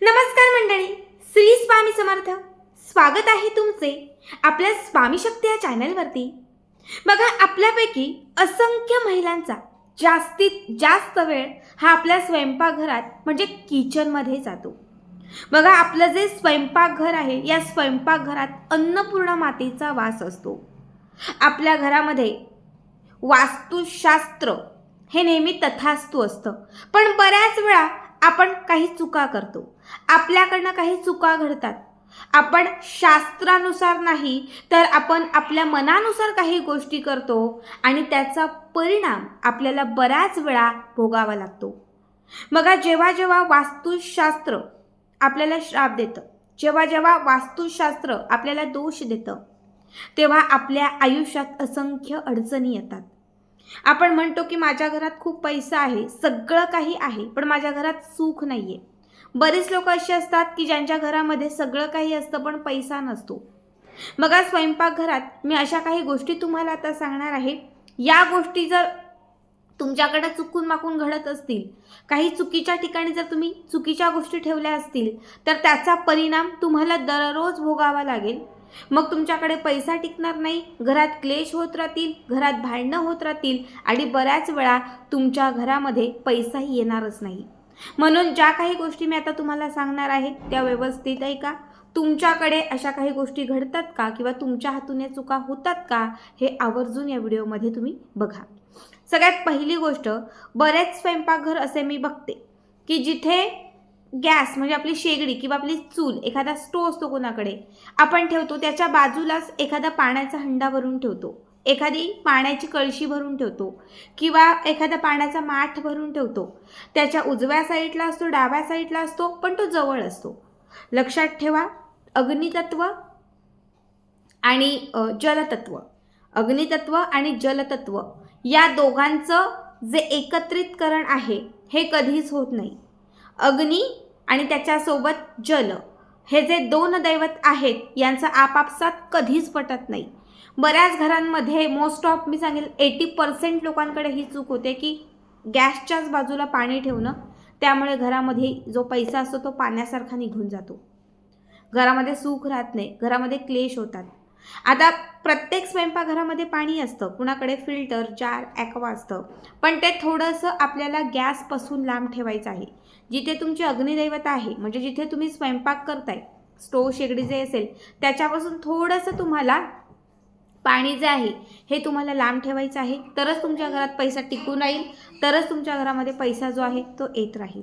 नमस्कार मंडळी, श्री स्वामी समर्थ. स्वागत आहे तुमचे आपल्या स्वामी शक्ती या चॅनलवरती. बघा, आपल्यापैकी असंख्य महिलांचा जास्तीत जास्त वेळ हा आपल्या स्वयंपाकघरात म्हणजे किचनमध्ये जातो. बघा, आपलं जे स्वयंपाकघर आहे या स्वयंपाकघरात अन्नपूर्णा मातेचा वास असतो. आपल्या घरामध्ये वास्तुशास्त्र हे नेहमी तथास्तु असतं, पण बऱ्याच वेळा आपण काही चुका करतो. आपल्याकडनं काही चुका घडतात. आपण शास्त्रानुसार नाही तर आपण आपल्या मनानुसार काही गोष्टी करतो आणि त्याचा परिणाम आपल्याला बऱ्याच वेळा भोगावा लागतो. बघा, जेव्हा जेव्हा वास्तुशास्त्र आपल्याला श्राप देतं, जेव्हा जेव्हा वास्तुशास्त्र आपल्याला दोष देतं, तेव्हा आपल्या आयुष्यात असंख्य अडचणी येतात. आपण म्हणतो की माझ्या घरात खूप पैसा आहे, सगळं काही आहे, पण माझ्या घरात सुख नाही आहे. बरेच लोक असे असतात की ज्यांच्या घरामध्ये सगळं काही असतं पण पैसा नसतो. मग आज स्वयंपाकघरात मी अशा काही गोष्टी तुम्हाला आता सांगणार आहे. या गोष्टी जर तुमच्याकडे चुकून माकून घडत असतील, काही चुकीच्या ठिकाणी जर तुम्ही चुकीच्या गोष्टी ठेवल्या असतील, तर त्याचा परिणाम तुम्हाला दररोज भोगावा लागेल. मग तुमच्याकडे पैसा टिकणार नाही, घरात क्लेश होत राहतील, घरात भांडणं होत राहतील आणि बऱ्याच वेळा तुमच्या घरामध्ये पैसाही येणारच नाही. म्हणून ज्या काही गोष्टी मी आता तुम्हाला सांगणार आहे त्या व्यवस्थित ऐका. तुमच्याकडे अशा काही गोष्टी घडतात का किंवा तुमच्या हातून या चुका होतात का हे आवर्जून या व्हिडिओमध्ये तुम्ही बघा. सगळ्यात पहिली गोष्ट, बरेच स्वयंपाकघर असे मी बघते की जिथे गॅस म्हणजे आपली शेगडी किंवा आपली चूल, एखादा स्टोव असतो कोणाकडे, आपण ठेवतो त्याच्या बाजूलाच एखादा पाण्याचा हंडा भरून ठेवतो, एखादी पाण्याची कळशी भरून ठेवतो किंवा एखादा पाण्याचा माठ भरून ठेवतो. त्याच्या उजव्या साईडला असतो, डाव्या साईडला असतो, पण तो जवळ असतो. लक्षात ठेवा, अग्नितत्व आणि जलतत्व, अग्नितत्व आणि जलतत्व या दोघांचं जे एकत्रितकरण आहे हे कधीच होत नाही. अग्नी आणि त्याच्यासोबत जल हे जे दोन दैवत आहेत यांचं आपापसात कधीच पटत नाही. बऱ्याच घरांमध्ये मोस्ट ऑफ मी सांगेल 80% लोकांकडे ही चूक होते की गॅसच्याच बाजूला पाणी ठेवणं, त्यामुळे घरामध्ये जो पैसा असतो तो पाण्यासारखा निघून जातो. घरामध्ये सुख राहत नाही, घरामध्ये क्लेश होतात. आता प्रत्येक स्वयंपाकघरामध्ये पाणी असतं, कुणाकडे फिल्टर, जार, ॲक्वा असतं, पण ते थोडंसं आपल्याला गॅसपासून लांब ठेवायचं आहे. जिथे तुमची अग्निदैवत आहे म्हणजे जिथे तुम्ही स्वयंपाक करताय, स्टोव शेगडी जे असेल त्याच्यापासून थोडंसं तुम्हाला पाणी जे आहे हे तुम्हाला लांब ठेवायचं आहे. तरच तुमच्या घरात पैसा टिकून राहील, तरच तुमच्या घरामध्ये पैसा जो आहे तो येत राहील.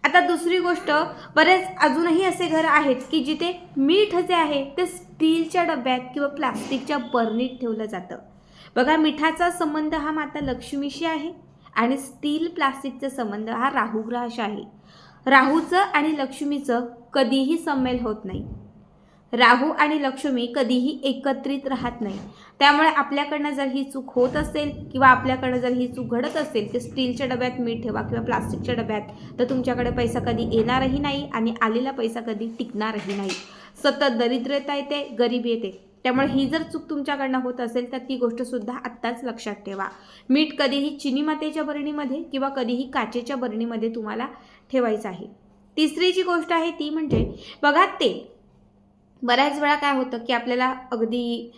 आता दुसरी गोष्ट, बरेच अजूनही असे घर आहेत की जिथे मीठ जे आहे ते स्टीलच्या डब्यात किंवा प्लास्टिकच्या बर्नीत ठेवलं जातं. बघा, मिठाचा संबंध हा माता लक्ष्मीशी आहे आणि स्टील प्लास्टिकचा संबंध हा राहुग्रहाशी आहे. राहूचं आणि लक्ष्मीचं कधीही संमेल होत नाही. राहू आणि लक्ष्मी कधीही एकत्रित राहत नाही. त्यामुळे आपल्याकडनं जर ही चूक होत असेल किंवा आपल्याकडनं जर ही चूक घडत असेल की स्टीलच्या डब्यात मीठ ठेवा किंवा प्लास्टिकच्या डब्यात, तर तुमच्याकडे पैसा कधी येणारही नाही आणि आलेला पैसा कधी टिकणारही नाही. सतत दरिद्रता येते, गरिबी येते. त्यामुळे ही जर चूक तुमच्याकडनं होत असेल तर ती गोष्टसुद्धा आत्ताच लक्षात ठेवा. मीठ कधीही चिनी मातेच्या बरणीमध्ये किंवा कधीही काचेच्या बरणीमध्ये तुम्हाला ठेवायचं आहे. तिसरी जी गोष्ट आहे ती म्हणजे, बघा, तेल. बऱ्याच वेळा काय होतं की आपल्याला अगदी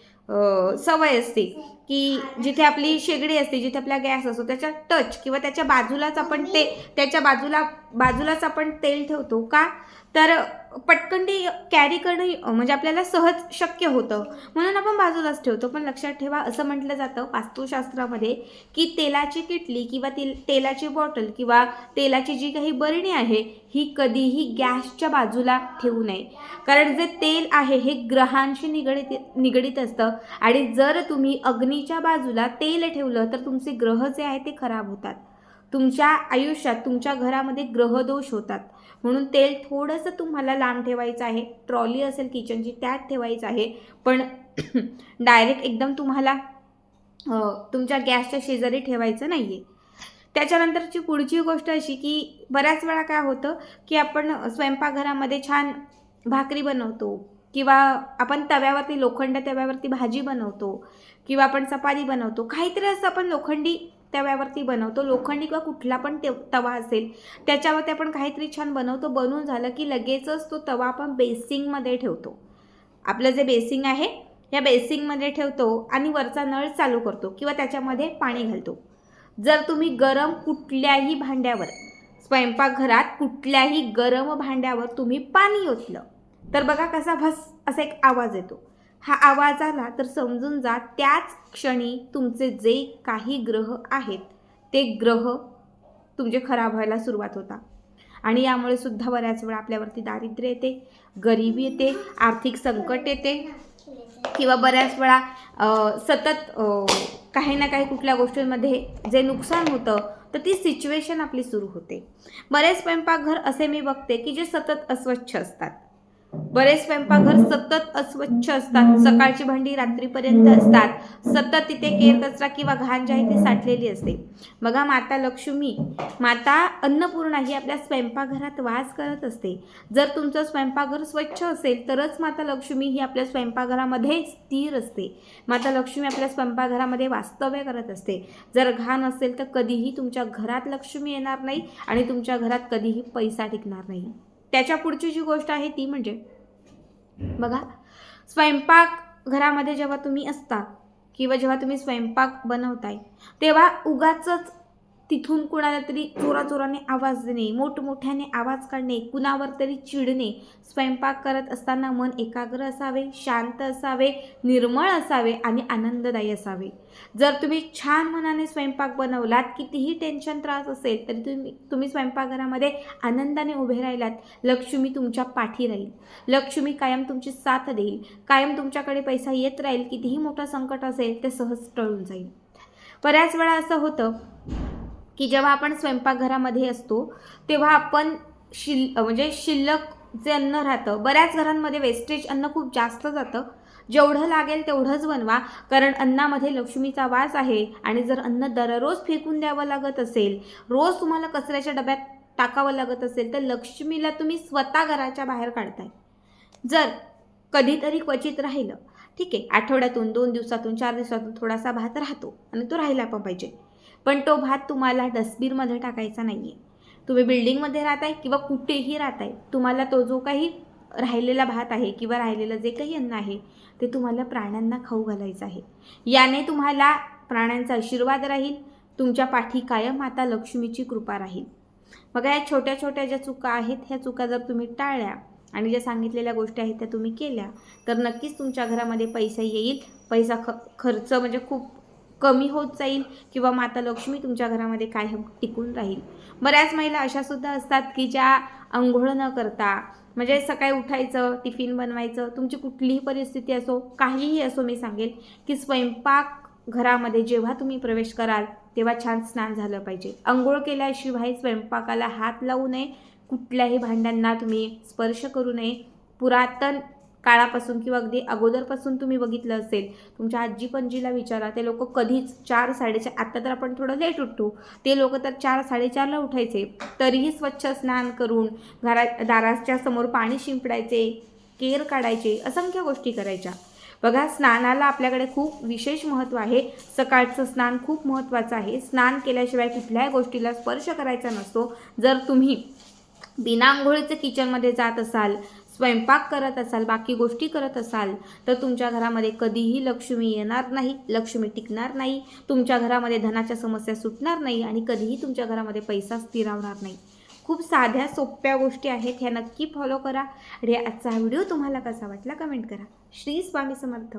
सवय असते की जिथे आपली शेगडी असते, जिथे आपला गॅस असतो त्याच्या टच किंवा त्याच्या बाजूलाच आपण त्याच्या बाजूलाच आपण तेल ठेवतो. का तर पटकन ते कॅरी करणं म्हणजे आपल्याला सहज शक्य होतं, म्हणून आपण बाजूलाच ठेवतो. पण लक्षात ठेवा, असं म्हटलं जातं वास्तुशास्त्रामध्ये की तेलाची किटली किंवा तेलाची बॉटल किंवा तेलाची जी काही बरणी आहे ही कधीही गॅसच्या बाजूला ठेवू नये. कारण जे तेल आहे हे ग्रहांशी निगडित असतं आणि जर तुम्ही अग्नीच्या बाजूला तेल ठेवलं तर तुमचे ग्रह जे आहे ते खराब होतात. तुमच्या आयुष्यात, तुमच्या घरामध्ये ग्रहदोष होतात. म्हणून तेल थोडंसं तुम्हाला लांब ठेवायचं आहे. ट्रॉली असेल किचनची त्यात ठेवायचं आहे, पण डायरेक्ट एकदम तुम्हाला तुमच्या गॅसच्या शेजारी ठेवायचं नाही आहे. त्याच्यानंतरची पुढची गोष्ट अशी की बऱ्याच वेळा काय होतं की आपण स्वयंपाकघरामध्ये छान भाकरी बनवतो किंवा आपण तव्यावरती, लोखंड तव्यावरती भाजी बनवतो किंवा आपण चपाती बनवतो, काहीतरी असं आपण लोखंडी तव्यावरती बनवतो, लोखंडी किंवा कुठला पण तवा असेल त्याच्यावरती आपण काहीतरी छान बनवतो. बनवून झालं की लगेचच तो तवा आपण बेसिंगमध्ये ठेवतो. आपलं जे बेसिंग आहे या बेसिंगमध्ये ठेवतो आणि वरचा नळ चालू करतो किंवा त्याच्यामध्ये पाणी घालतो. जर तुम्ही गरम कुठल्याही भांड्यावर, स्वयंपाकघरात कुठल्याही गरम भांड्यावर तुम्ही पाणी ओतलं तर बघा कसा भस असा एक आवाज येतो. हा आवाज आला तर समजून जा त्याच क्षणी तुमचे जे काही ग्रह आहेत ते ग्रह तुमचे खराब व्हायला सुरुवात होतात. आणि यामुळे सुद्धा बऱ्याच वेळा आपल्यावरती दारिद्र्य येते, गरिबी येते, आर्थिक संकट येते किंवा बऱ्याच वेळा सतत काही ना काही कुठल्या गोष्टींमध्ये जे नुकसान होतं तर ती सिच्युएशन आपली सुरू होते. बरेच स्वयंपाकघर असे मी बघते की जे सतत अस्वच्छ असतात. बरेच स्वयंपाकघर सतत अस्वच्छ असतात. सकाळची भांडी रात्रीपर्यंत असतात. सतत तिथे केर कचरा किंवा घाण जी आहे ती साठलेली असते. बघा माता लक्ष्मी, माता अन्नपूर्णा ही आपल्या स्वयंपाकघरात वास करत असते. जर तुमचं स्वयंपाकघर स्वच्छ असेल तरच माता लक्ष्मी ही आपल्या स्वयंपाकघरामध्ये स्थिर असते. माता लक्ष्मी आपल्या स्वयंपाकघरामध्ये वास्तव्य करत असते. जर घाण असेल तर कधीही तुमच्या घरात लक्ष्मी येणार नाही आणि तुमच्या घरात कधीही पैसा टिकणार नाही. त्याच्या पुढची जी गोष्ट आहे ती म्हणजे बघा, स्वयंपाक घरामध्ये जेव्हा तुम्ही असता किंवा जेव्हा तुम्ही स्वयंपाक बनवताय तेव्हा उगाचच तिथून कुणाला तरी जोराजोराने आवाज देणे, मोठमोठ्याने आवाज काढणे, कुणावर तरी चिडणे. स्वयंपाक करत असताना मन एकाग्र असावे, शांत असावे, निर्मळ असावे आणि आनंददायी असावे. जर तुम्ही छान मनाने स्वयंपाक बनवलात, कितीही टेन्शन त्रास असेल तरी तुम्ही स्वयंपाकघरामध्ये आनंदाने उभे राहिलात, लक्ष्मी तुमच्या पाठी राहील. लक्ष्मी कायम तुमची साथ देईल. कायम तुमच्याकडे पैसा येत राहील. कितीही मोठं संकट असेल ते सहज टळून जाईल. बऱ्याच वेळा असं होतं की जेव्हा आपण स्वयंपाकघरामध्ये असतो तेव्हा आपण शिल्लक जे अन्न राहतं, बऱ्याच घरांमध्ये वेस्टेज अन्न खूप जास्त जातं. जेवढं लागेल तेवढंच बनवा, कारण अन्नामध्ये लक्ष्मीचा वास आहे. आणि जर अन्न दररोज फेकून द्यावं लागत असेल, रोज तुम्हाला कचऱ्याच्या डब्यात टाकावं लागत असेल तर लक्ष्मीला तुम्ही स्वतः घराच्या बाहेर काढताय. जर कधीतरी क्वचित राहिलं, ठीक आहे, आठवड्यातून 2 दिवसातून 4 दिवसातून थोडासा भात राहतो आणि तो राहिला पण पाहिजे, पण तो भात तुम्हाला डस्टबिनमध्ये टाकायचा नाही आहे. तुम्ही बिल्डिंगमध्ये राहताय किंवा कुठेही राहताय, तुम्हाला तो जो काही राहिलेला भात आहे किंवा राहिलेलं जे काही अन्न आहे ते तुम्हाला प्राण्यांना खाऊ घालायचं आहे. याने तुम्हाला प्राण्यांचा आशीर्वाद राहील. तुमच्या पाठी कायम माता लक्ष्मीची कृपा राहील. बघा, या छोट्या छोट्या ज्या चुका आहेत ह्या चुका जर तुम्ही टाळल्या आणि ज्या सांगितलेल्या गोष्टी आहेत त्या तुम्ही केल्या तर नक्कीच तुमच्या घरामध्ये पैसा येईल. पैसा खर्च म्हणजे खूप कमी होत जाईल किंवा माता लक्ष्मी तुमच्या घरामध्ये कायम टिकून राहील. बऱ्याच महिला अशा सुद्धा असतात की ज्या अंघोळ न करता, म्हणजे सकाळी उठायचं, टिफिन बनवायचं, तुमची कुठलीही परिस्थिती असो, काहीही असो, मी सांगेल की स्वयंपाक घरामध्ये जेव्हा तुम्ही प्रवेश कराल तेव्हा छान स्नान झालं पाहिजे. अंघोळ केल्याशिवाय स्वयंपाकाला हात लावू नये. कुठल्याही भांड्यांना तुम्ही स्पर्श करू नये. पुरातन काळापासून किंवा अगदी अगोदरपासून तुम्ही बघितलं असेल, तुमच्या आजी पणजीला विचारा, ते लोक कधीच 4-4:30, आता तर आपण थोडं लेट उठतो, ते लोक तर 4-4:30ला उठायचे, तरीही स्वच्छ स्नान करून दाराच्या समोर पाणी शिंपडायचे, केर काढायचे, असंख्य गोष्टी करायच्या. बघा, स्नानाला आपल्याकडे खूप विशेष महत्त्व आहे. सकाळचं स्नान खूप महत्त्वाचं आहे. स्नान केल्याशिवाय कुठल्याही गोष्टीला स्पर्श करायचा नसतो. जर तुम्ही बिना आंघोळीचे किचनमध्ये जात असाल, स्वयंपाक करत असाल, बाकी गोष्टी करत असाल तर तुमच्या घरामध्ये कधीही लक्ष्मी येणार नाही, लक्ष्मी टिकणार नाही, तुमच्या घरामध्ये धनाच्या समस्या सुटणार नाही आणि कधीही तुमच्या घरामध्ये पैसा स्थिरावणार नाही. खूप साध्या सोप्या गोष्टी आहेत, ह्या नक्की फॉलो करा. आणि आजचा व्हिडिओ तुम्हाला कसा वाटला कमेंट करा. श्री स्वामी समर्थ.